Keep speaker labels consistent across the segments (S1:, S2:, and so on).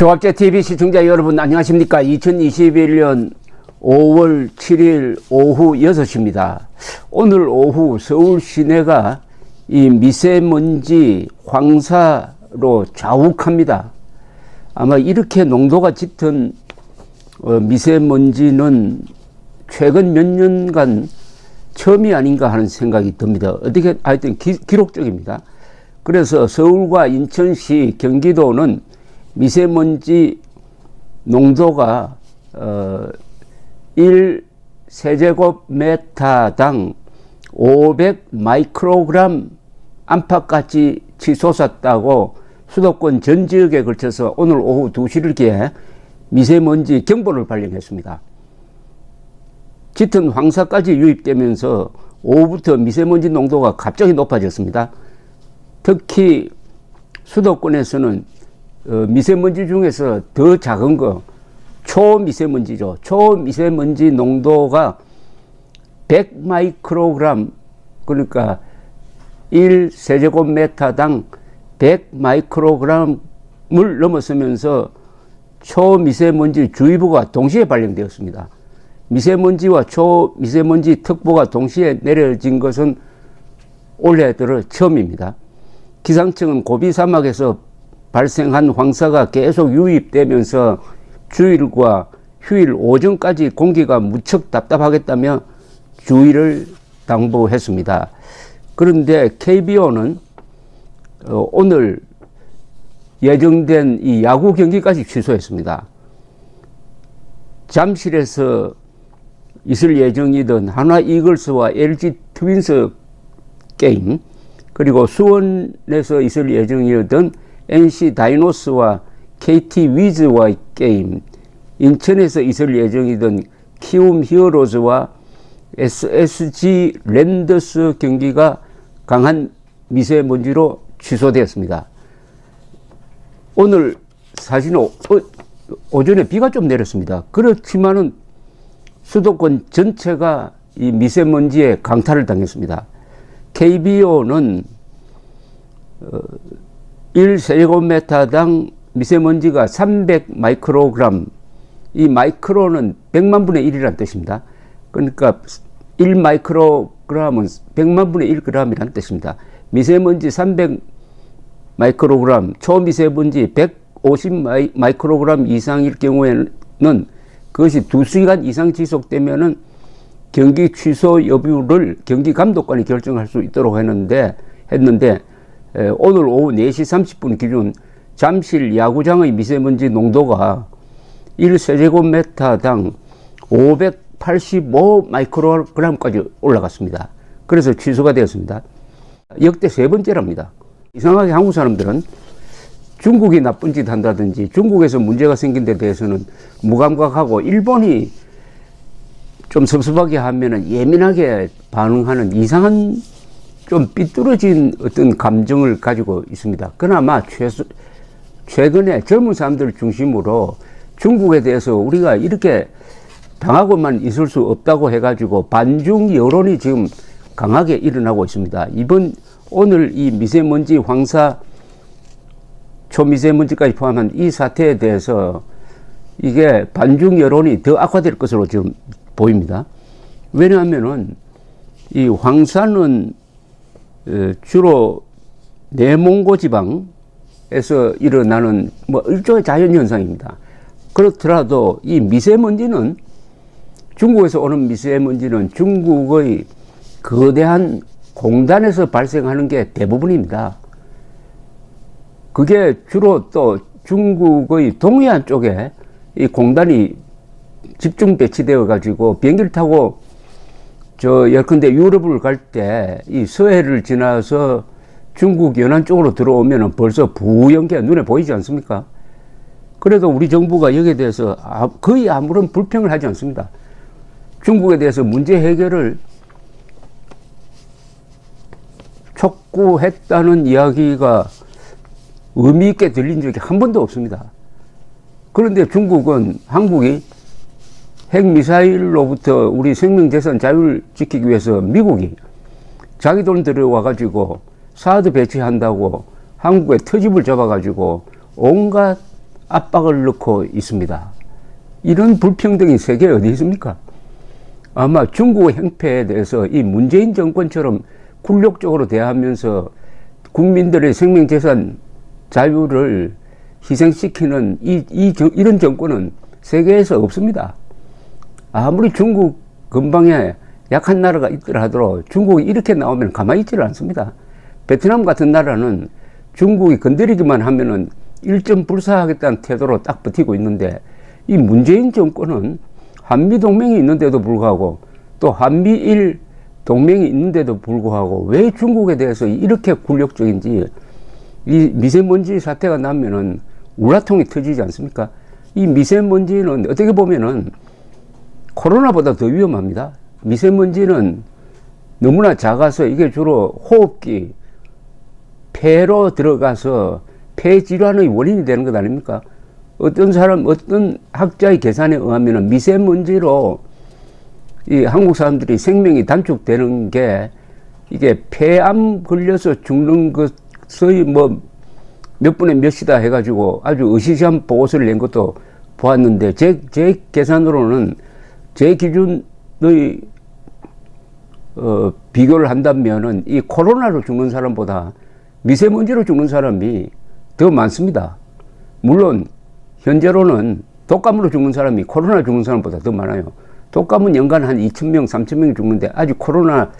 S1: 조합제TV 시청자 여러분 안녕하십니까. 2021년 5월 7일 오후 6시입니다. 오늘 오후 서울 시내가 이 미세먼지 황사로 자욱합니다. 아마 이렇게 농도가 짙은 미세먼지는 최근 몇 년간 처음이 아닌가 하는 생각이 듭니다. 어떻게 하여튼 기록적입니다. 그래서 서울과 인천시, 경기도는 미세먼지 농도가 1세제곱미터당 500 마이크로그램 안팎까지 치솟았다고 수도권 전 지역에 걸쳐서 오늘 오후 2시를 기해 미세먼지 경보를 발령했습니다. 짙은 황사까지 유입되면서 오후부터 미세먼지 농도가 갑자기 높아졌습니다. 특히 수도권에서는 미세먼지 중에서 더 작은 거 초미세먼지죠. 초미세먼지 농도가 100 마이크로그램, 그러니까 1세제곱미터당 100 마이크로그램을 넘어서면서 초미세먼지 주의보가 동시에 발령되었습니다. 미세먼지와 초미세먼지 특보가 동시에 내려진 것은 올해 들어 처음입니다. 기상청은 고비 사막에서 발생한 황사가 계속 유입되면서 주일과 휴일 오전까지 공기가 무척 답답하겠다며 주의를 당부했습니다. 그런데 KBO는 오늘 예정된 이 야구 경기까지 취소했습니다. 잠실에서 있을 예정이던 하나 이글스와 LG 트윈스 게임, 그리고 수원에서 있을 예정이던 NC 다이노스와 KT 위즈와의 게임, 인천에서 있을 예정이던 키움 히어로즈와 SSG 랜더스 경기가 강한 미세먼지로 취소되었습니다. 오늘 사실은 오전에 비가 좀 내렸습니다. 그렇지만은 수도권 전체가 이 미세먼지에 강타를 당했습니다. KBO는 1세제곱미터당 미세먼지가 300 마이크로그램, 이 마이크로는 100만 분의 1이라는 뜻입니다. 그러니까 1 마이크로그램은 100만 분의 1g이라는 뜻입니다. 미세먼지 300 마이크로그램, 초미세먼지 150 마이크로그램 이상일 경우에는 그것이 2시간 이상 지속되면은 경기 취소 여부를 경기감독관이 결정할 수 있도록 했는데 오늘 오후 4시 30분 기준 잠실 야구장의 미세먼지 농도가 1세제곱미터당 585 마이크로그램까지 올라갔습니다. 그래서 취소가 되었습니다. 역대 3번째랍니다. 이상하게 한국 사람들은 중국이 나쁜 짓 한다든지 중국에서 문제가 생긴 데 대해서는 무감각하고 일본이 좀 섭섭하게 하면은 예민하게 반응하는 이상한 좀 삐뚤어진 어떤 감정을 가지고 있습니다. 그나마 최근에 젊은 사람들을 중심으로 중국에 대해서 우리가 이렇게 당하고만 있을 수 없다고 해가지고 반중 여론이 지금 강하게 일어나고 있습니다. 오늘 이 미세먼지 황사, 초미세먼지까지 포함한 이 사태에 대해서 이게 반중 여론이 더 악화될 것으로 지금 보입니다. 왜냐하면은 이 황사는 주로 내몽고 지방에서 일어나는 일종의 자연현상입니다. 그렇더라도 이 미세먼지는, 중국에서 오는 미세먼지는 중국의 거대한 공단에서 발생하는 게 대부분입니다. 그게 주로 또 중국의 동해안 쪽에 이 공단이 집중 배치되어 가지고 비행기를 타고 예컨대 유럽을 갈 때 이 서해를 지나서 중국 연안 쪽으로 들어오면은 벌써 부연 게 눈에 보이지 않습니까? 그래도 우리 정부가 여기에 대해서 거의 아무런 불평을 하지 않습니다. 중국에 대해서 문제 해결을 촉구했다는 이야기가 의미 있게 들린 적이 한 번도 없습니다. 그런데 중국은 한국이 핵미사일로부터 우리 생명재산 자유를 지키기 위해서 미국이 자기 돈 들여와가지고 사드 배치한다고 한국에 터집을 잡아가지고 온갖 압박을 넣고 있습니다. 이런 불평등이 세계에 어디 있습니까? 아마 중국의 행패에 대해서 이 문재인 정권처럼 굴욕적으로 대하면서 국민들의 생명, 재산, 자유를 희생시키는 이런 정권은 세계에서 없습니다. 아무리 중국 근방에 약한 나라가 있더라 하더라도 중국이 이렇게 나오면 가만히 있지를 않습니다. 베트남 같은 나라는 중국이 건드리기만 하면은 일점 불사하겠다는 태도로 딱 버티고 있는데, 이 문재인 정권은 한미동맹이 있는데도 불구하고 또 한미일 동맹이 있는데도 불구하고 왜 중국에 대해서 이렇게 굴욕적인지, 이 미세먼지 사태가 나면은 우라통이 터지지 않습니까? 이 미세먼지는 어떻게 보면은 코로나보다 더 위험합니다. 미세먼지는 너무나 작아서 이게 주로 호흡기, 폐로 들어가서 폐 질환의 원인이 되는 것 아닙니까? 어떤 학자의 계산에 의하면 미세먼지로 이 한국 사람들이 생명이 단축되는 게, 이게 폐암 걸려서 죽는 것의 뭐 몇 분의 몇이다 해가지고 아주 으시시한 보고서를 낸 것도 보았는데, 제 계산으로는, 제 기준의 비교를 한다면은 이 코로나로 죽는 사람보다 미세먼지로 죽는 사람이 더 많습니다. 물론 현재로는 독감으로 죽는 사람이 코로나 죽는 사람보다 더 많아요. 독감은 연간 한 2,000명, 3,000명이 죽는데, 아직 코로나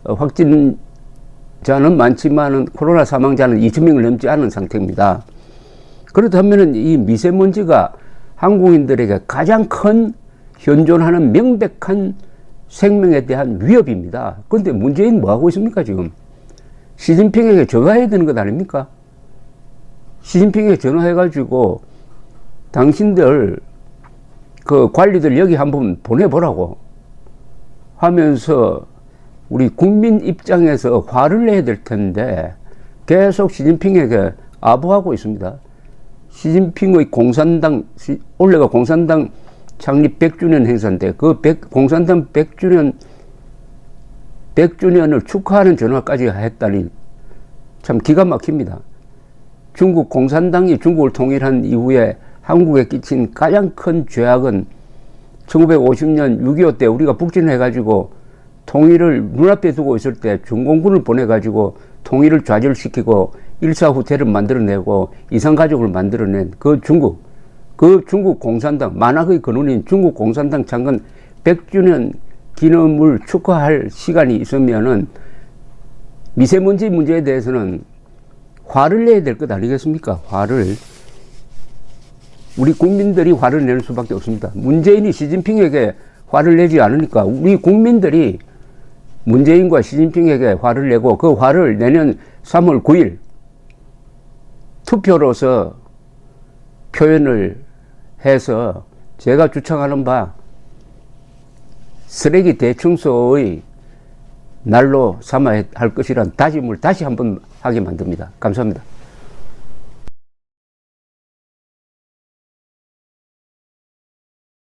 S1: 확진자는 많지만은 코로나 사망자는 2,000명을 넘지 않은 상태입니다. 그렇다면은 이 미세먼지가 한국인들에게 가장 큰 현존하는 명백한 생명에 대한 위협입니다. 그런데 문재인 뭐 하고 있습니까, 지금? 시진핑에게 전화해야 되는 것 아닙니까? 시진핑에게 전화해가지고 당신들 그 관리들 여기 한번 보내보라고 하면서 우리 국민 입장에서 화를 내야 될 텐데 계속 시진핑에게 아부하고 있습니다. 시진핑의 공산당, 올해가 공산당 창립 100주년 행사인데 그 공산당 100주년을 축하하는 전화까지 했다니 참 기가 막힙니다. 중국 공산당이 중국을 통일한 이후에 한국에 끼친 가장 큰 죄악은 1950년 6.25 때 우리가 북진해가지고 통일을 눈앞에 두고 있을 때 중공군을 보내가지고 통일을 좌절시키고 일사후퇴를 만들어내고 이산가족을 만들어낸 그 중국 공산당, 만악의 근원인 중국 공산당 창건 100주년 기념을 축하할 시간이 있으면은 미세먼지 문제에 대해서는 화를 내야 될 것 아니겠습니까? 우리 국민들이 화를 내는 수밖에 없습니다. 문재인이 시진핑에게 화를 내지 않으니까 우리 국민들이 문재인과 시진핑에게 화를 내고, 그 화를 내년 3월 9일 투표로서 표현을 해서 제가 주창하는 바 쓰레기 대청소의 날로 삼아야 할 것이란 다짐을 다시 한번 하게 만듭니다. 감사합니다.